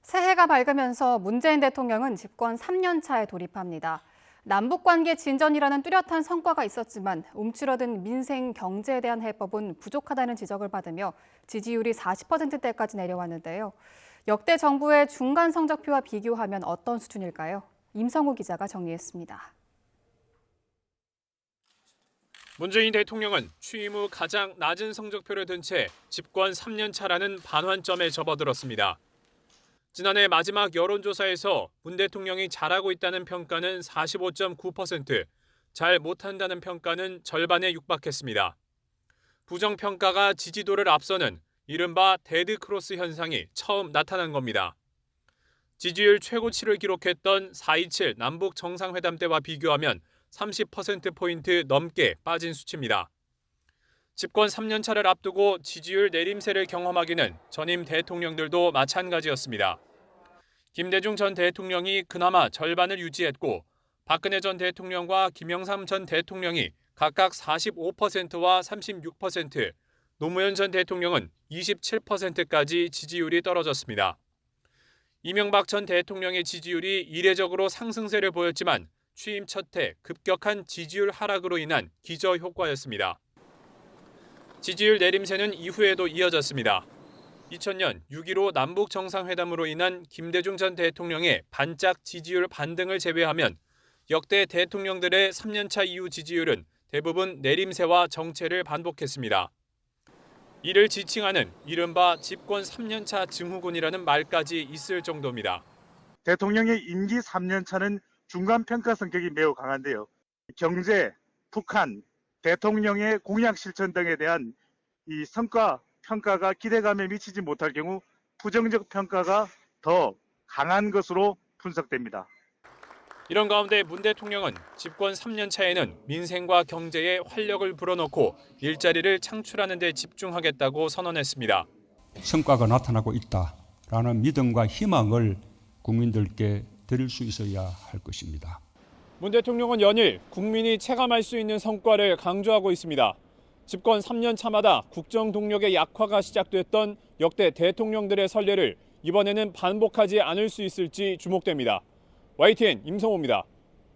새해가 밝으면서 문재인 대통령은 집권 3년 차에 돌입합니다. 남북관계 진전이라는 뚜렷한 성과가 있었지만 움츠러든 민생 경제에 대한 해법은 부족하다는 지적을 받으며 지지율이 40%대까지 내려왔는데요. 역대 정부의 중간 성적표와 비교하면 어떤 수준일까요? 임성우 기자가 정리했습니다. 문재인 대통령은 취임 후 가장 낮은 성적표를 든 채 집권 3년 차라는 반환점에 접어들었습니다. 지난해 마지막 여론조사에서 문 대통령이 잘하고 있다는 평가는 45.9%, 잘 못한다는 평가는 절반에 육박했습니다. 부정평가가 지지도를 앞서는 이른바 데드크로스 현상이 처음 나타난 겁니다. 지지율 최고치를 기록했던 4.27 남북 정상회담 때와 비교하면 30%포인트 넘게 빠진 수치입니다. 집권 3년 차를 앞두고 지지율 내림세를 경험하기는 전임 대통령들도 마찬가지였습니다. 김대중 전 대통령이 그나마 절반을 유지했고 박근혜 전 대통령과 김영삼 전 대통령이 각각 45%와 36%, 노무현 전 대통령은 27%까지 지지율이 떨어졌습니다. 이명박 전 대통령의 지지율이 이례적으로 상승세를 보였지만 취임 첫 해 급격한 지지율 하락으로 인한 기저효과였습니다. 지지율 내림세는 이후에도 이어졌습니다. 2000년 6.15 남북 정상회담으로 인한 김대중 전 대통령의 반짝 지지율 반등을 제외하면 역대 대통령들의 3년차 이후 지지율은 대부분 내림세와 정체를 반복했습니다. 이를 지칭하는 이른바 집권 3년차 증후군이라는 말까지 있을 정도입니다. 대통령의 임기 3년차는 중간평가 성격이 매우 강한데요. 경제, 북한, 대통령의 공약 실천 등에 대한 이 성과 평가가 기대감에 미치지 못할 경우 부정적 평가가 더 강한 것으로 분석됩니다. 이런 가운데 문 대통령은 집권 3년 차에는 민생과 경제에 활력을 불어넣고 일자리를 창출하는 데 집중하겠다고 선언했습니다. 성과가 나타나고 있다라는 믿음과 희망을 국민들께 드릴 수 있어야 할 것입니다. 문 대통령은 연일 국민이 체감할 수 있는 성과를 강조하고 있습니다. 집권 3년 차마다 국정 동력의 약화가 시작됐던 역대 대통령들의 선례를 이번에는 반복하지 않을 수 있을지 주목됩니다. YTN 임성호입니다.